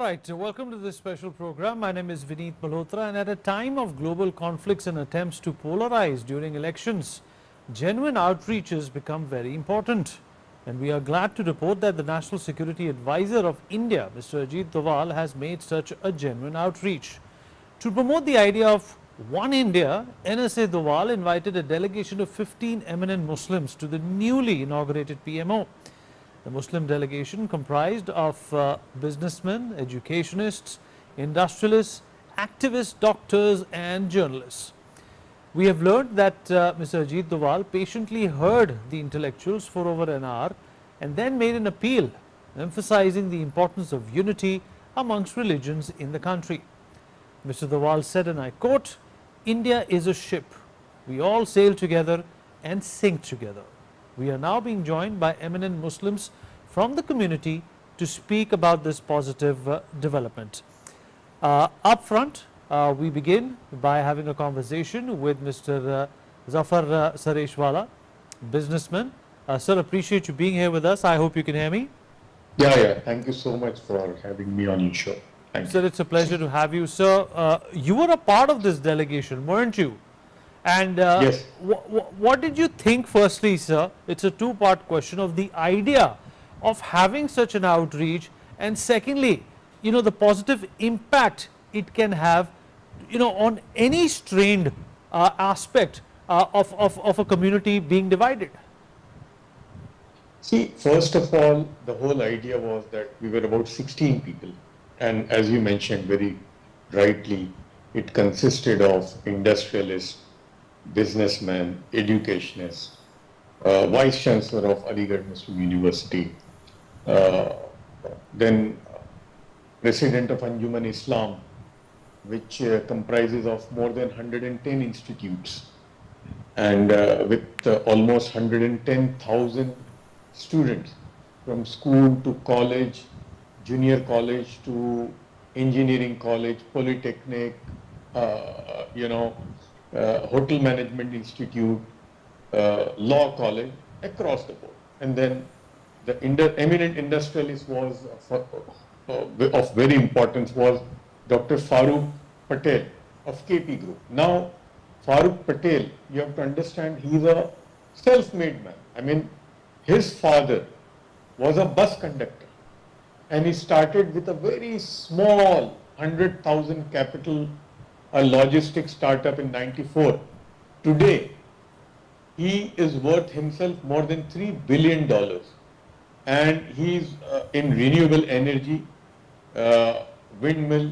right, welcome to this special program. My name is Vineet Malhotra, and at a time of global conflicts and attempts to polarize during elections, genuine outreaches become very important. And we are glad to report that the National Security Advisor of India, Mr. Ajit Doval, has made such a genuine outreach. To promote the idea of One India, NSA Doval invited a delegation of 15 eminent Muslims to the newly inaugurated PMO. The Muslim delegation comprised of businessmen, educationists, industrialists, activists, doctors and journalists. We have learned that Mr. Ajit Doval patiently heard the intellectuals for over an hour and then made an appeal emphasizing the importance of unity amongst religions in the country. Mr. Doval said, and I quote, "India is a ship. We all sail together and sink together." We are now being joined by eminent Muslims from the community to speak about this positive development. Up front, we begin by having a conversation with Mr. Zafur Sareshwala, businessman. Sir, appreciate you being here with us. I hope you can hear me. Yeah. Thank you so much for having me on your show. Thank you. Sir, it's a pleasure to have you. Sir, you were a part of this delegation, weren't you? And yes. What did you think, firstly, sir? It's a two-part question of the idea of having such an outreach, and secondly, the positive impact it can have, on any strained aspect of a community being divided. See, first of all, the whole idea was that we were about 16 people. And as you mentioned very rightly, it consisted of industrialists, businessmen, educationists, Vice Chancellor of Aligarh Muslim University, then President of Anjuman Islam, which comprises of more than 110 institutes and with almost 110,000 students from school to college, junior college to engineering college, polytechnic, hotel management institute, law college, across the board. And then the eminent industrialist was of very importance was Dr. Farooq Patel of KP Group. Now, Farooq Patel, you have to understand, he's a self-made man. I mean, his father was a bus conductor, and he started with a very small 100,000 capital, a logistics startup in '94. Today, he is worth himself more than $3 billion, and he's in renewable energy, windmill,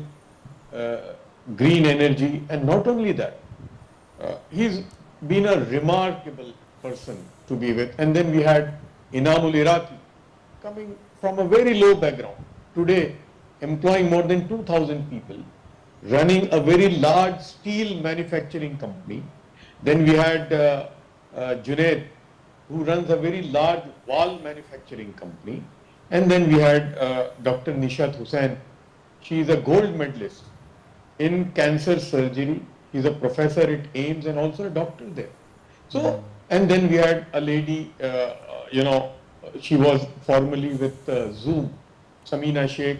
green energy, and not only that, he's been a remarkable person to be with. And then we had Inamul Iraqi, coming from a very low background, today employing more than 2,000 people, running a very large steel manufacturing company. Then we had Junaid, who runs a very large wall manufacturing company. And then we had Dr. Nishat Hussain. She is a gold medalist in cancer surgery. He's a professor at AIMS and also a doctor there. So, and then we had a lady, she was formerly with Zoom, Samina Sheikh.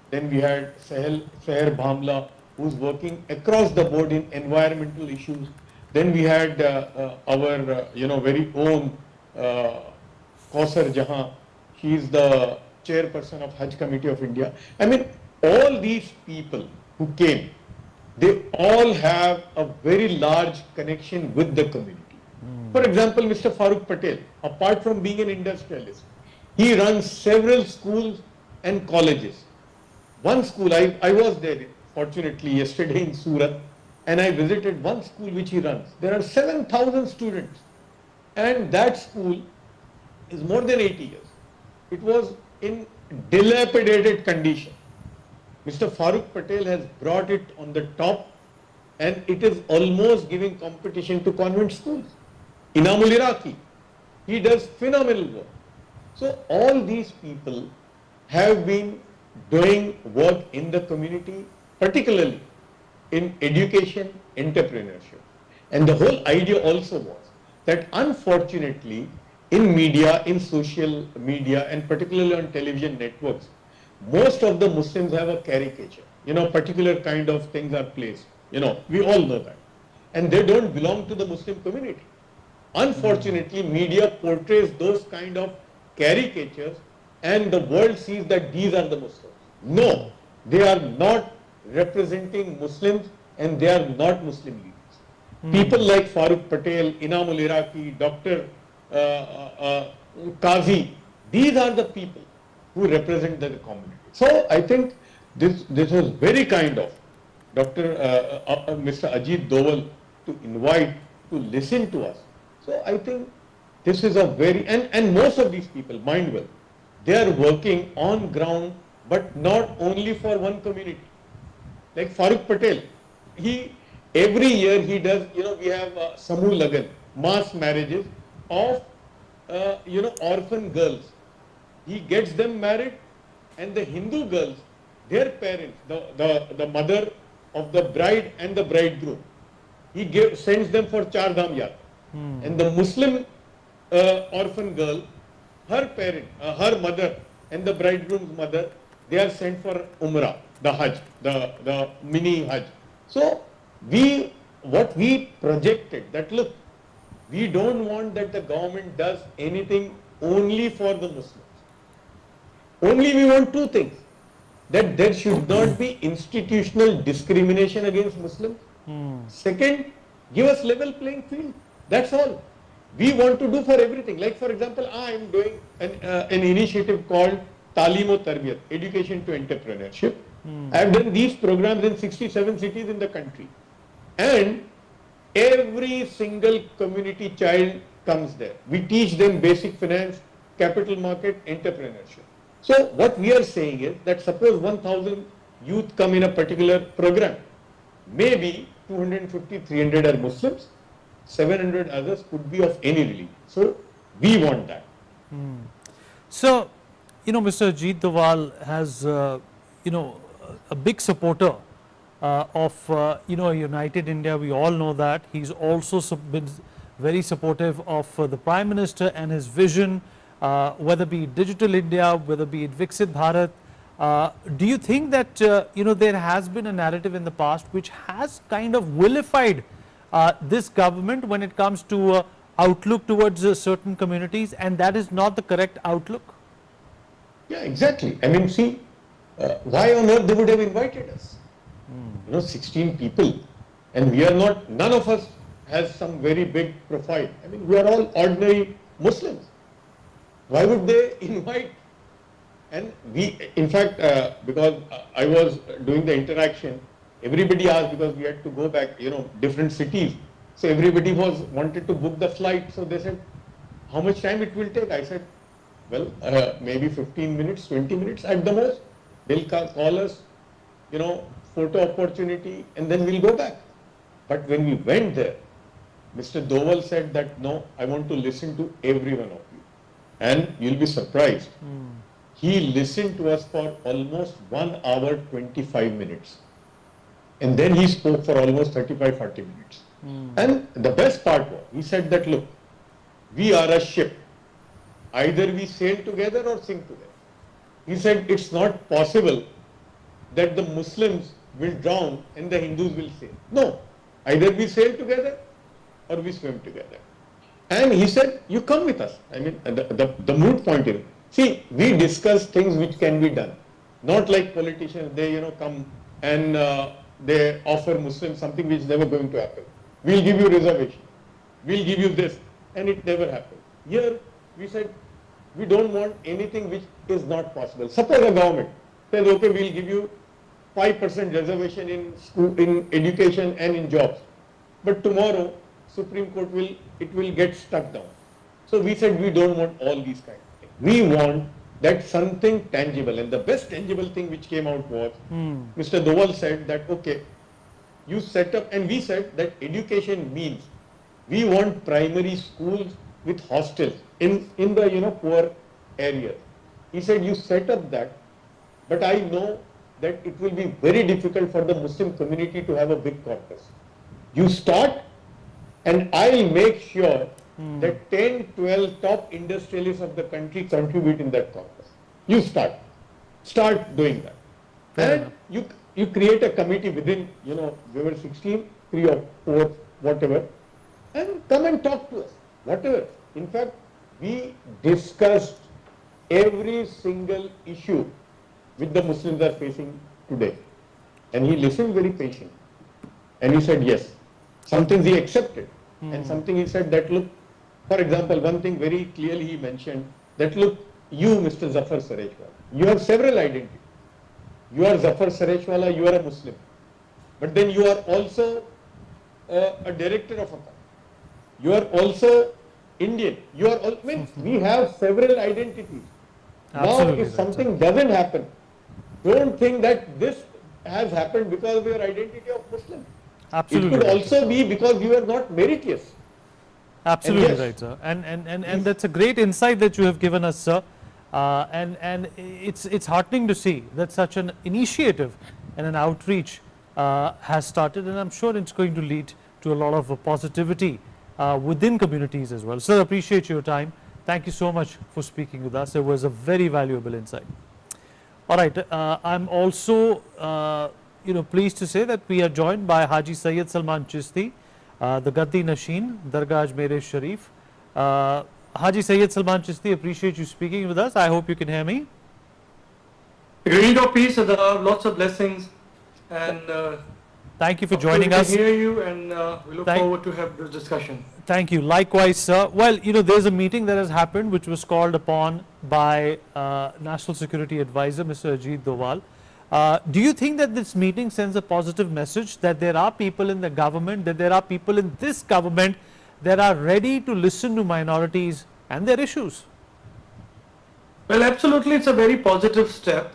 Then we had Seher Bhamla, who's working across the board in environmental issues. Then we had our, very own Kausar Jahan. She is the chairperson of Hajj Committee of India. I mean, all these people who came, they all have a very large connection with the community. For example, Mr. Farooq Patel, apart from being an industrialist, he runs several schools and colleges. One school, I was there, fortunately, yesterday in Surat, and I visited one school which he runs. There are 7,000 students, and that school is more than 80 years. It was in dilapidated condition. Mr. Farooq Patel has brought it on the top, and it is almost giving competition to convent schools. Inamul Iraqi, he does phenomenal work. So all these people have been doing work in the community, particularly in education, entrepreneurship. And the whole idea also was that unfortunately in media, in social media, and particularly on television networks, most of the Muslims have a caricature. Particular kind of things are placed. We all know that. And they don't belong to the Muslim community. Unfortunately, media portrays those kind of caricatures and the world sees that these are the Muslims. No, they are not representing Muslims and they are not Muslim leaders. People like Farooq Patel, Inamul Iraqi, Dr. Qazi, these are the people who represent the community. So I think this was very kind of Mr. Ajit Doval to invite, to listen to us. So I think this is a very, and most of these people, mind well, they are working on ground, but not only for one community. Like Farooq Patel, every year he does, we have Samuh Lagan, mass marriages of, orphan girls. He gets them married and the Hindu girls, their parents, the mother of the bride and the bridegroom, he sends them for Char Dham Yatra. And the Muslim orphan girl, her parent, her mother and the bridegroom's mother, they are sent for Umrah, the Hajj, the mini Hajj. So what we projected that, look, we don't want that the government does anything only for the Muslims. Only we want two things, that there should not be institutional discrimination against Muslims. Second, give us level playing field. That's all. We want to do for everything. Like for example, I am doing an initiative called Talim Tarbiyat, Education to Entrepreneurship. I have done these programs in 67 cities in the country. And every single community child comes there. We teach them basic finance, capital market, entrepreneurship. So what we are saying is that suppose 1,000 youth come in a particular program, maybe 250, 300 are Muslims, 700 others could be of any religion. So we want that. So, Mr. Ajit Doval has, a big supporter of, United India. We all know that. He's also been very supportive of the Prime Minister and his vision, whether be it Digital India, whether be it Viksit Bharat. Do you think that, there has been a narrative in the past which has kind of vilified this government when it comes to outlook towards certain communities, and that is not the correct outlook? Yeah, exactly. I mean, see, why on earth they would have invited us? 16 people, and we are not, none of us has some very big profile. I mean, we are all ordinary Muslims. Why would they invite? And we, in fact, because I was doing the interaction, everybody asked, because we had to go back, different cities. So everybody wanted to book the flight. So they said, how much time it will take? I said, well, maybe 15 minutes, 20 minutes at the most. They'll call us, photo opportunity, and then we'll go back. But when we went there, Mr. Doval said that, no, I want to listen to every one of you. And you'll be surprised. He listened to us for almost 1 hour, 25 minutes. And then he spoke for almost 35, 40 minutes. And the best part was, he said that, look, we are a ship. Either we sail together or sink together. He said it's not possible that the Muslims will drown and the Hindus will sail. No, either we sail together or we swim together. And he said, you come with us. I mean, the moot point is, see, we discuss things which can be done. Not like politicians, they, come and they offer Muslims something which is never going to happen. We'll give you reservation. We'll give you this. And it never happened. Here, we said, we don't want anything which is not possible. Suppose a government says, okay, we'll give you 5% reservation in school, in education and in jobs. But tomorrow, Supreme Court will get stuck down. So we said we don't want all these kind of things. We want that something tangible. And the best tangible thing which came out was, Mr. Doval said that, okay, you set up, and we said that education means we want primary schools with hostels in the poor areas. He said you set up that, but I know that it will be very difficult for the Muslim community to have a big corpus. You start, and I'll make sure that 10, 12 top industrialists of the country contribute in that corpus. You start. start doing that. Fair And enough. you create a committee within, we were 16, 3 or 4, whatever, and come and talk to us, whatever. In fact, we discussed every single issue which the Muslims are facing today. And he listened very patiently. And he said yes. Some things he accepted. And something he said that, look, for example, one thing very clearly he mentioned that, look, you, Mr. Zafur Sareshwala, you have several identities. You are Zafur Sareshwala, you are a Muslim. But then you are also a director of a company. You are also Indian. You are all, means we have several identities. Absolutely Now, if right, something doesn't happen, don't think that this has happened because of your identity of Muslim. Absolutely It could right, also be because you are not meritorious. Absolutely yes, right, sir. And that's a great insight that you have given us, sir. And it's heartening to see that such an initiative and an outreach has started, and I'm sure it's going to lead to a lot of positivity within communities as well. Sir, appreciate your time. Thank you so much for speaking with us. It was a very valuable insight. All right, I'm also pleased to say that we are joined by Haji Sayyid Salman Chishty, the Gaddi Nashin, Dargah Ajmer Sharif. Haji Sayyid Salman Chishty, appreciate you speaking with us. I hope you can hear me. Greed of peace, lots of blessings, and thank you for joining us. We can hear you, and we look forward to have this discussion. Thank you. Likewise, sir. Well, there's a meeting that has happened which was called upon by National Security Advisor, Mr. Ajit Doval. Do you think that this meeting sends a positive message that there are people in the government, that there are people in this government that are ready to listen to minorities and their issues? Well, absolutely, it's a very positive step,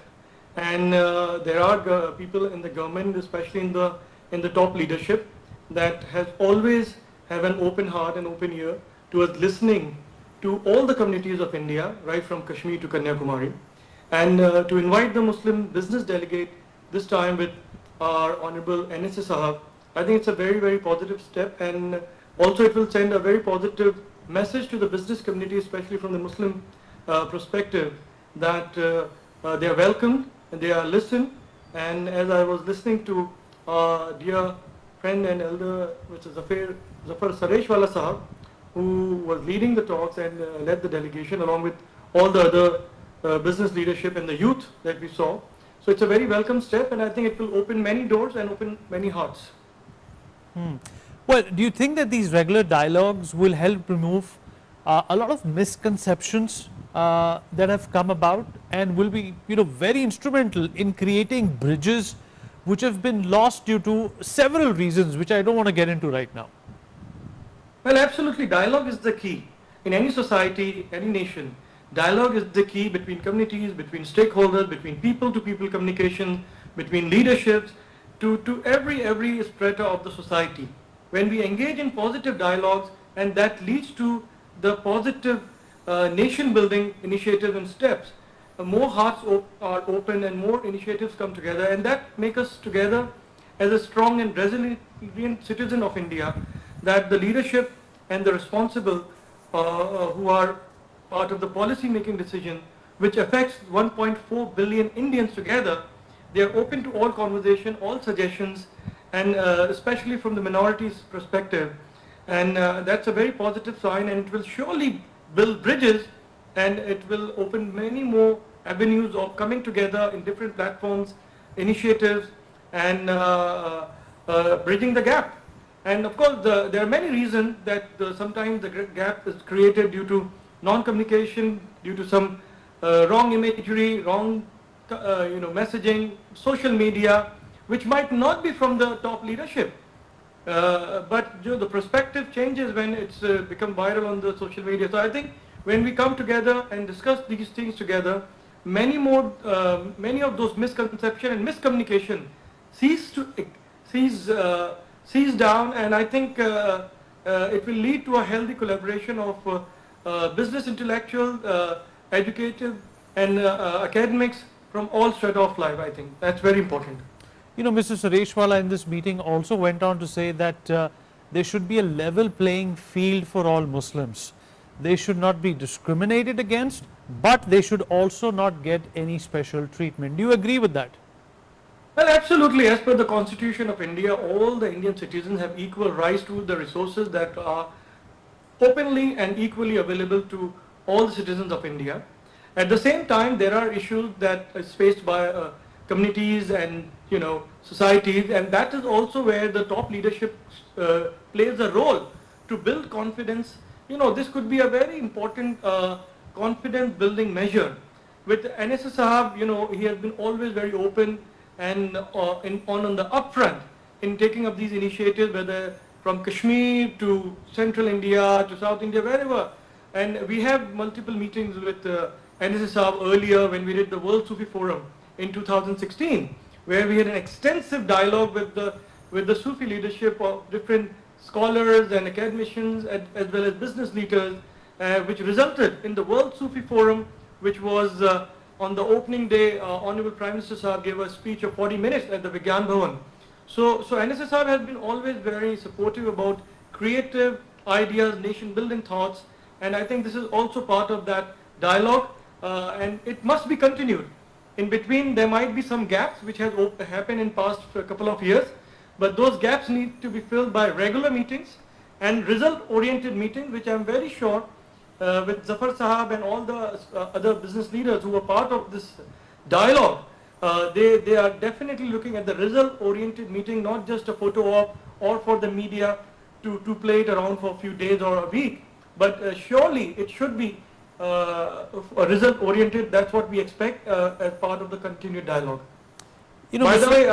and there are people in the government, especially in the top leadership, that has always have an open heart and open ear towards listening to all the communities of India, right from Kashmir to Kanyakumari, and to invite the Muslim business delegate this time with our Honorable NSA Sahab. I think it's a very, very positive step, and also it will send a very positive message to the business community, especially from the Muslim perspective, that they are welcomed and they are listened. And as I was listening to dear friend and elder, Mr. Zafur Sareshwala Sahab, who was leading the talks and led the delegation along with all the other business leadership and the youth that we saw. So it's a very welcome step, and I think it will open many doors and open many hearts. Well, do you think that these regular dialogues will help remove a lot of misconceptions that have come about, and will be very instrumental in creating bridges which have been lost due to several reasons which I don't want to get into right now? Well, absolutely, dialogue is the key in any society, any nation. Dialogue is the key between communities, between stakeholders, between people to people communication, between leaderships, to every strata of the society. When we engage in positive dialogues, and that leads to the positive nation building initiatives and steps, more hearts are open and more initiatives come together, and that make us together as a strong and resilient citizen of India, that the leadership and the responsible who are part of the policy making decision which affects 1.4 billion Indians together, they are open to all conversation, all suggestions, and especially from the minorities perspective, and that's a very positive sign, and it will surely build bridges, and it will open many more avenues of coming together in different platforms, initiatives, and bridging the gap. And of course, there are many reasons that sometimes the gap is created due to non-communication, due to some wrong imagery, wrong messaging, social media, which might not be from the top leadership. But the perspective changes when it's become viral on the social media. So I think when we come together and discuss these things together, many of those misconceptions and miscommunication cease down, and I think it will lead to a healthy collaboration of business intellectual, educative, and academics from all strata of life. I think that's very important. Mr. Sareshwala in this meeting also went on to say that there should be a level playing field for all Muslims. they should not be discriminated against, but they should also not get any special treatment. Do you agree with that? Well, absolutely. As per the Constitution of India, all the Indian citizens have equal rights to the resources that are openly and equally available to all the citizens of India. At the same time, there are issues that is faced by communities and societies, and that is also where the top leadership plays a role to build confidence. This could be a very important confidence building measure. With NSS Sahab, he has been always very open and on the upfront in taking up these initiatives, whether from Kashmir to Central India to South India, wherever. And we have multiple meetings with NSS Sahab earlier when we did the World Sufi Forum in 2016, where we had an extensive dialogue with the Sufi leadership of different scholars and academicians as well as business leaders, which resulted in the World Sufi Forum, which was on the opening day. Honorable Prime Minister Sahab gave a speech of 40 minutes at the Vigyan Bhavan. So NSS Sahab has been always very supportive about creative ideas, nation building thoughts, and I think this is also part of that dialogue, and it must be continued. In between, there might be some gaps which has happened in past couple of years, but those gaps need to be filled by regular meetings and result-oriented meetings, which I'm very sure with Zafur Sahab and all the other business leaders who are part of this dialogue, they are definitely looking at the result-oriented meeting, not just a photo op or for the media to play it around for a few days or a week, but surely it should be result-oriented. That's what we expect as part of the continued dialogue. By the way,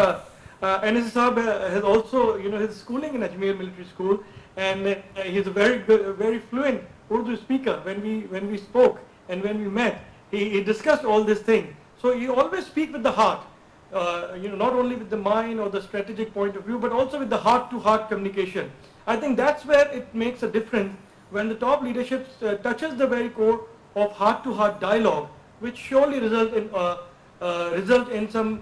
NSS Sahab has also, his schooling in Ajmer Military School, and he's a very good, very fluent Urdu speaker. When we spoke and when we met, he discussed all these things. So he always speaks with the heart, not only with the mind or the strategic point of view, but also with the heart-to-heart communication. I think that's where it makes a difference when the top leadership touches the very core of heart-to-heart dialogue, which surely result in some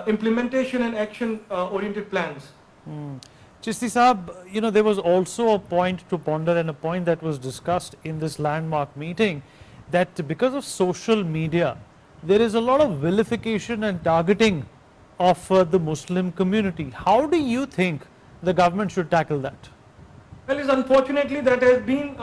implementation and action-oriented plans. Chishty Sahab, there was also a point to ponder and a point that was discussed in this landmark meeting, that because of social media, there is a lot of vilification and targeting of the Muslim community. How do you think the government should tackle that? Well, it's unfortunately that has been,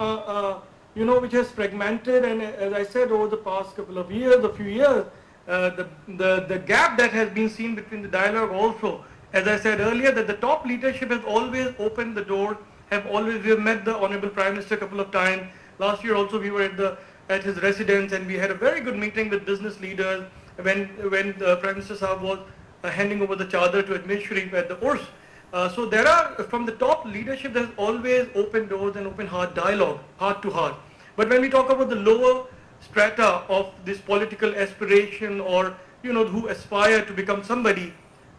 which has fragmented, and as I said, over the past couple of years, a few years, the gap that has been seen between the dialogue also, as I said earlier, that the top leadership has always opened the door, we have met the Honorable Prime Minister a couple of times. Last year also we were at his residence, and we had a very good meeting with business leaders when the Prime Minister Sahab was handing over the chadar to Ajmer Sharif at the Urs. So there are, from the top leadership, there's always open doors and open heart dialogue, heart to heart. But when we talk about the lower strata of this political aspiration, or who aspire to become somebody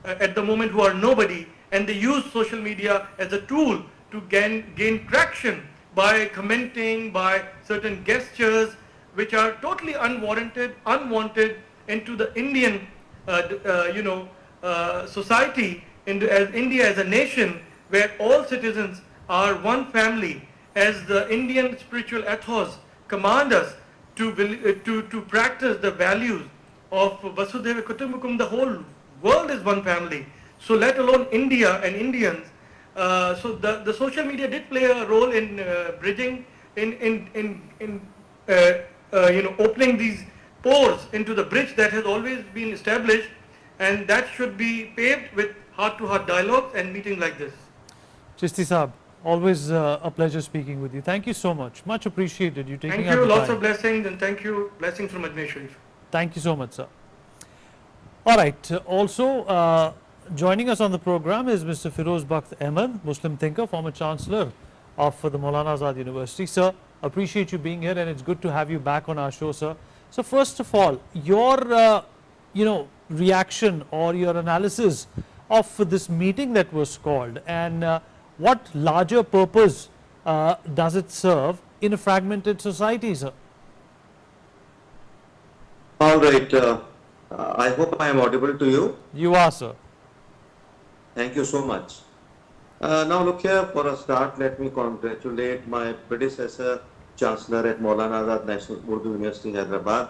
at the moment, who are nobody, and they use social media as a tool to gain traction by commenting, by certain gestures which are totally unwanted into the Indian society, as India as a nation where all citizens are one family, as the Indian spiritual ethos command us to practice the values of Vasudhaiva Kutumbakum. The whole world is one family. So let alone India and Indians. So the social media did play a role in bridging, opening these pores into the bridge that has always been established, and that should be paved with heart-to-heart dialogues and meetings like this. Chishty Sahab, always a pleasure speaking with you. Thank you so much. Much appreciated you taking out the time. Thank you. Lots of blessings, and thank you. Blessings from Ajmer Sharif. Thank you so much, sir. All right. Also joining us on the program is Mr. Firoz Bakht Ahmed, Muslim thinker, former Chancellor of the Maulana Azad University. Sir, appreciate you being here, and it's good to have you back on our show, sir. So first of all, your reaction or your analysis of this meeting that was called, and what larger purpose does it serve in a fragmented society, sir? All right. I hope I am audible to you. You are, sir. Thank you so much. Now look here, for a start, let me congratulate my predecessor, Chancellor at Maulana Azad National Urdu University, Hyderabad,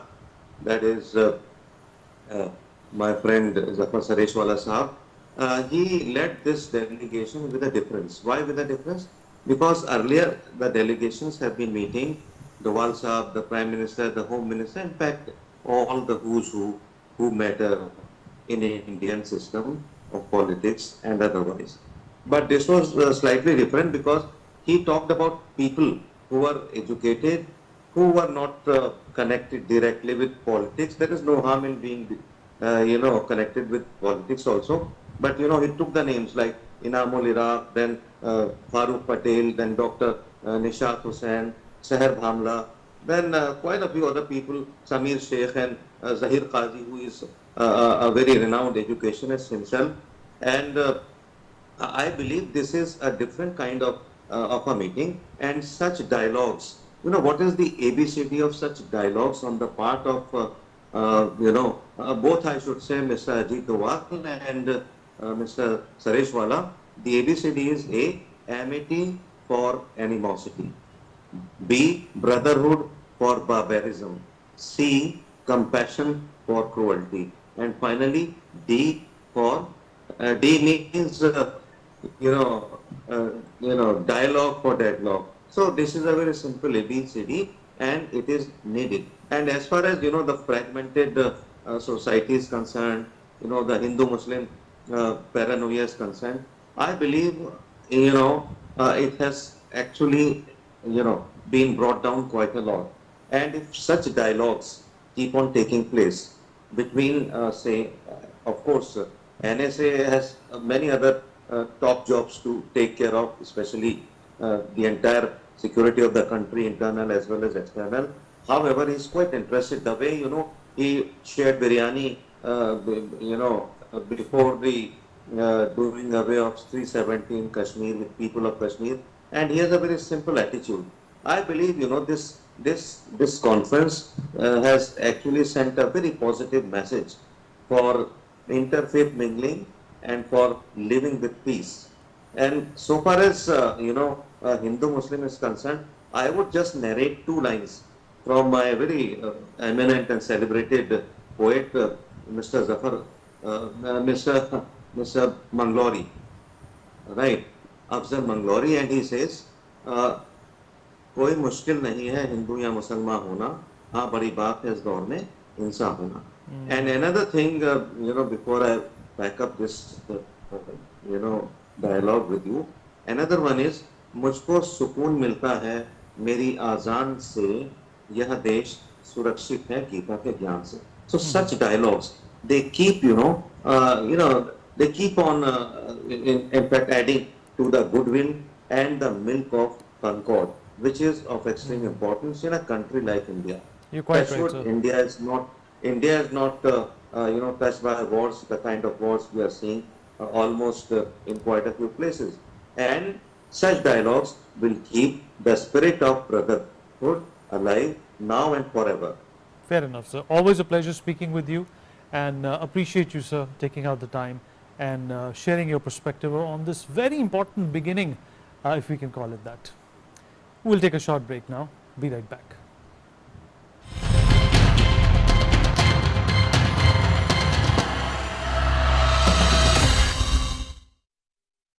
that is my friend Zafur Sahab. He led this delegation with a difference. Why with a difference? Because earlier the delegations have been meeting Doval Sahab, the Prime Minister, the Home Minister, in fact, all the who's who matter in Indian system of politics and otherwise. But this was slightly different because he talked about people who were educated, who were not connected directly with politics. There is no harm in being, connected with politics also. But, he took the names like Inamul Iraq, then Farooq Patel, then Dr. Nishat Hussain, Seher Bhamla, then quite a few other people, Samir Sheikh and Zahir Qazi, who is a very renowned educationist himself. And I believe this is a different kind of a meeting, and such dialogues. What is the ABCD of such dialogues on the part of, both, I should say, Mr. Ajit Doval and Mr. Sareshwala. The ABCD is A, amity for animosity; B, brotherhood for barbarism; C, compassion for cruelty; and finally D for D means dialogue for deadlock. So this is a very simple ABCD, and it is needed. And as far as the fragmented society is concerned, the Hindu-Muslim paranoia is concerned, I believe it has actually been brought down quite a lot. And if such dialogues keep on taking place between, say, of course, NSA has many other top jobs to take care of, especially the entire security of the country, internal as well as external. However, he's quite interested the way, he shared biryani, before the doing away of 370 in Kashmir with people of Kashmir. And he has a very simple attitude. I believe, this conference has actually sent a very positive message for interfaith mingling and for living with peace. And so far as, Hindu-Muslim is concerned, I would just narrate two lines from my very eminent and celebrated poet, Mr. Zafur, Mr. Manglori, right? Afzal Manglori, and he says, कोई मुश्किल नहीं है हिंदू या मुसलमान होना, हाँ बड़ी बात है इस दौर में इंसान होना. And another thing, before I back up this, dialogue with you, another one is, मुझको सुकून मिलता है मेरी आजान से, यह देश सुरक्षित है गीता के ज्ञान से. So such dialogues, they keep, they keep on, in fact, adding to the goodwill and the milk of concord, which is of extreme importance in a country like India. You're quite right, sir. India is not, touched by wars, the kind of wars we are seeing almost in quite a few places. And such dialogues will keep the spirit of brotherhood alive now and forever. Fair enough, sir. Always a pleasure speaking with you, and appreciate you, sir, taking out the time and sharing your perspective on this very important beginning, if we can call it that. We'll take a short break now. Be right back.